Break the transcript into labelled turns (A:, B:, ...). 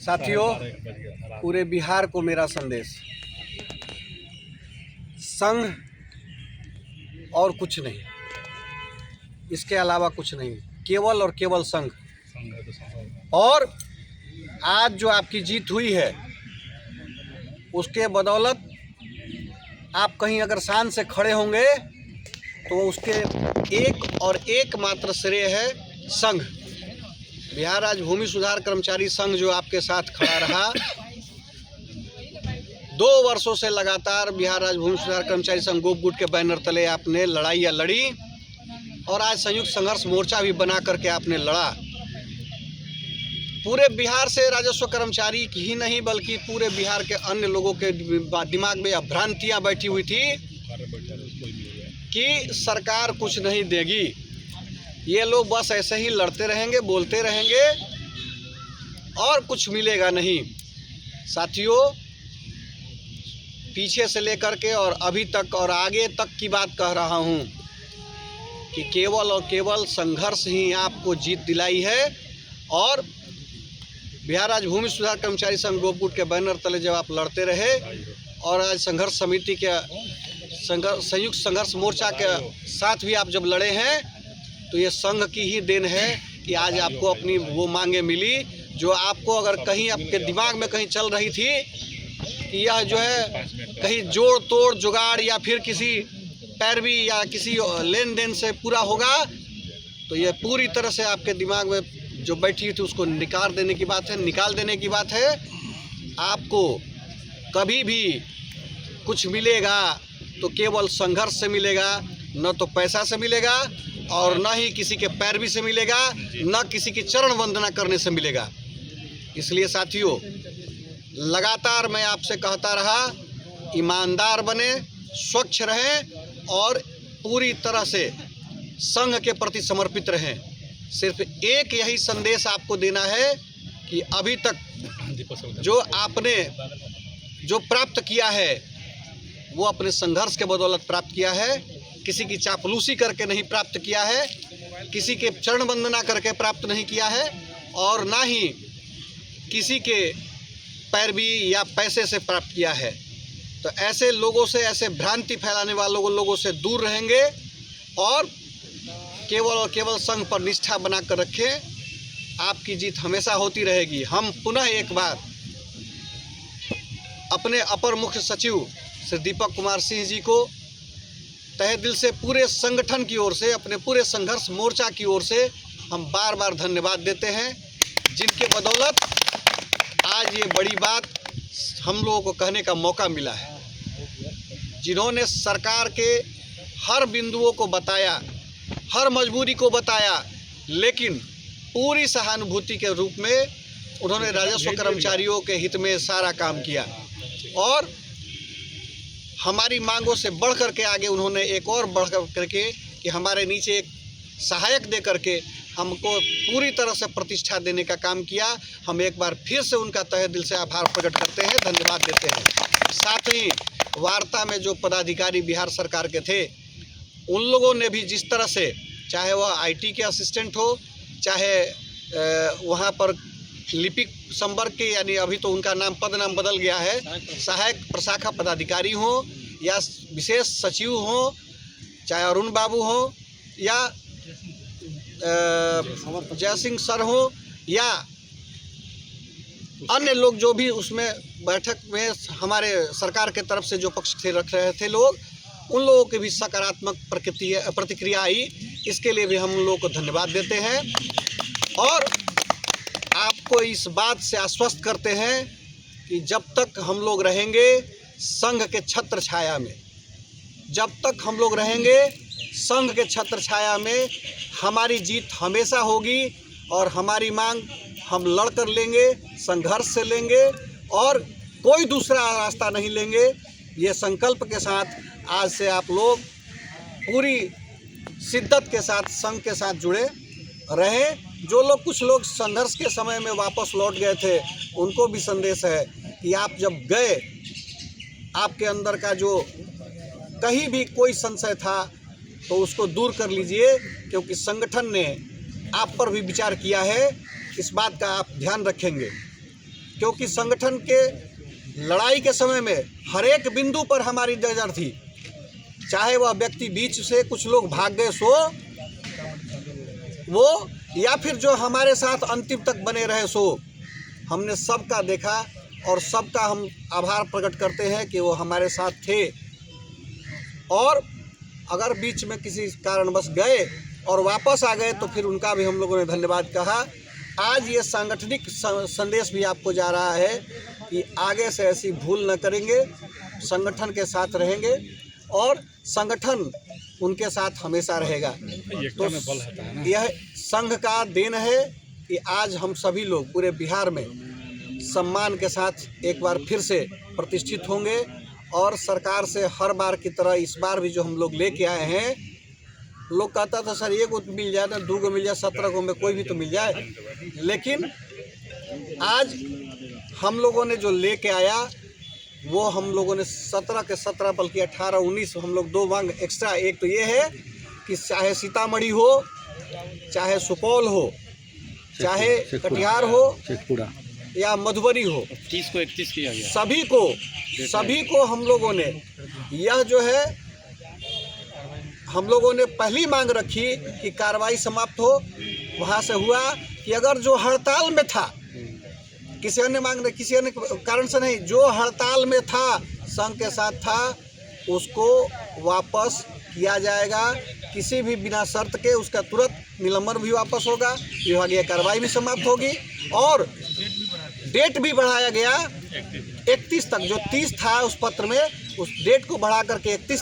A: साथियों, पूरे बिहार को मेरा संदेश, संघ और कुछ नहीं, इसके अलावा कुछ नहीं, केवल और केवल संघ। और आज जो आपकी जीत हुई है उसके बदौलत आप कहीं अगर शान से खड़े होंगे तो उसके एक और एक मात्र श्रेय है संघ। बिहार राज्य भूमि सुधार कर्मचारी संघ जो आपके साथ खड़ा रहा, 2 वर्षों से लगातार बिहार राज्य भूमि सुधार कर्मचारी संघ गोपगुट के बैनर तले आपने लड़ाइयाँ लड़ी और आज संयुक्त संघर्ष मोर्चा भी बना करके आपने लड़ा। पूरे बिहार से राजस्व कर्मचारी ही नहीं बल्कि पूरे बिहार के अन्य लोगों के दिमाग में भ्रांतियाँ बैठी हुई थी कि सरकार कुछ नहीं देगी, ये लोग बस ऐसे ही लड़ते रहेंगे, बोलते रहेंगे और कुछ मिलेगा नहीं। साथियों, पीछे से लेकर के और अभी तक और आगे तक की बात कह रहा हूँ कि केवल और केवल संघर्ष ही आपको जीत दिलाई है। और बिहार राज्य भूमि सुधार कर्मचारी संघ गोपगुट के बैनर तले जब आप लड़ते रहे और आज संघर्ष समिति के संयुक्त संघर्ष मोर्चा के साथ भी आप जब लड़े हैं तो ये संघ की ही देन है कि आज आपको अपनी वो मांगे मिली जो आपको अगर कहीं आपके दिमाग में कहीं चल रही थी कि यह जो है कहीं जोड़ तोड़ जुगाड़ या फिर किसी पैरवी या किसी लेन देन से पूरा होगा, तो ये पूरी तरह से आपके दिमाग में जो बैठी थी उसको निकाल देने की बात है। आपको कभी भी कुछ मिलेगा तो केवल संघर्ष से मिलेगा, न तो पैसा से मिलेगा और न ही किसी के पैरवी से मिलेगा, न किसी की चरण वंदना करने से मिलेगा। इसलिए साथियों, लगातार मैं आपसे कहता रहा, ईमानदार बने, स्वच्छ रहें और पूरी तरह से संघ के प्रति समर्पित रहें। सिर्फ एक यही संदेश आपको देना है कि अभी तक जो आपने जो प्राप्त किया है वो अपने संघर्ष के बदौलत प्राप्त किया है, किसी की चापलूसी करके नहीं प्राप्त किया है, किसी के चरण वंदना करके प्राप्त नहीं किया है और ना ही किसी के पैरवी या पैसे से प्राप्त किया है। तो ऐसे लोगों से, ऐसे भ्रांति फैलाने वालों लोगों से दूर रहेंगे और केवल संघ पर निष्ठा बना कर रखें। आपकी जीत हमेशा होती रहेगी। हम पुनः एक बार अपने अपर मुख्य सचिव श्री दीपक कुमार सिंह जी को तहे दिल से पूरे संगठन की ओर से, अपने पूरे संघर्ष मोर्चा की ओर से हम बार बार धन्यवाद देते हैं, जिनके बदौलत आज ये बड़ी बात हम लोगों को कहने का मौका मिला है। जिन्होंने सरकार के हर बिंदुओं को बताया, हर मजबूरी को बताया, लेकिन पूरी सहानुभूति के रूप में उन्होंने राजस्व कर्मचारियों के हित में सारा काम किया और हमारी मांगों से बढ़ करके आगे उन्होंने एक और बढ़ करके कि हमारे नीचे एक सहायक दे करके हमको पूरी तरह से प्रतिष्ठा देने का काम किया। हम एक बार फिर से उनका तहे दिल से आभार प्रकट करते हैं, धन्यवाद देते हैं। साथ ही वार्ता में जो पदाधिकारी बिहार सरकार के थे, उन लोगों ने भी जिस तरह से, चाहे वह आईटी के असिस्टेंट हो, चाहे वहाँ पर लिपिक संवर्ग के, यानी अभी तो उनका पद नाम बदल गया है, सहायक प्रशाखा पदाधिकारी हो या विशेष सचिव हो, चाहे अरुण बाबू हो या जयसिंह सर हो या अन्य लोग जो भी उसमें बैठक में हमारे सरकार के तरफ से जो पक्ष से रख रहे थे लोग, उन लोगों की भी सकारात्मक प्रतिक्रिया आई। इसके लिए भी हम लोगों को धन्यवाद देते हैं और आपको इस बात से आश्वस्त करते हैं कि जब तक हम लोग रहेंगे संघ के छत्र छाया में, जब तक हम लोग रहेंगे संघ के छत्र छाया में, हमारी जीत हमेशा होगी और हमारी मांग हम लड़ कर लेंगे, संघर्ष से लेंगे और कोई दूसरा रास्ता नहीं लेंगे। ये संकल्प के साथ आज से आप लोग पूरी शिद्दत के साथ संघ के साथ जुड़े रहें। जो लोग, कुछ लोग संघर्ष के समय में वापस लौट गए थे, उनको भी संदेश है कि आप जब गए, आपके अंदर का जो कहीं भी कोई संशय था तो उसको दूर कर लीजिए, क्योंकि संगठन ने आप पर भी विचार किया है। इस बात का आप ध्यान रखेंगे। क्योंकि संगठन के लड़ाई के समय में हर एक बिंदु पर हमारी नज़र थी। चाहे वह व्यक्ति बीच से कुछ लोग भाग गए सो वो, या फिर जो हमारे साथ अंतिम तक बने रहे सो, हमने सबका देखा और सबका हम आभार प्रकट करते हैं कि वो हमारे साथ थे। और अगर बीच में किसी कारणवश गए और वापस आ गए तो फिर उनका भी हम लोगों ने धन्यवाद कहा। आज ये सांगठनिक संदेश भी आपको जा रहा है कि आगे से ऐसी भूल न करेंगे, संगठन के साथ रहेंगे और संगठन उनके साथ हमेशा रहेगा। तो यह संघ का देन है कि आज हम सभी लोग पूरे बिहार में सम्मान के साथ एक बार फिर से प्रतिष्ठित होंगे और सरकार से हर बार की तरह इस बार भी जो हम लोग लेके आए हैं, लोग कहता था सर 1 गो मिल जाए ना, 2 गो मिल जाए, 17 गो में कोई भी तो मिल जाए, लेकिन आज हम लोगों ने जो लेके आया वो हम लोगों ने 17 के 17 बल्कि 18 19 हम लोग 2 मांग एक्स्ट्रा। एक तो ये है कि चाहे सीतामढ़ी हो, चाहे सुपौल हो, चाहे कटिहार हो या मधुबनी हो,
B: 30 को 31 किया गया।
A: सभी को हम लोगों ने यह जो है हम लोगों ने पहली मांग रखी कि कार्रवाई समाप्त हो। वहाँ से हुआ कि अगर जो हड़ताल में था, किसी अन्य मांग किसी अन्य कारण से नहीं, जो हड़ताल में था संघ के साथ था उसको वापस किया जाएगा किसी भी बिना शर्त के। उसका तुरंत निलंबन भी वापस होगा, विभागीय कार्रवाई भी समाप्त होगी और डेट भी बढ़ाया गया 31 तक। जो 30 था उस पत्र में, उस डेट को बढ़ा करके 31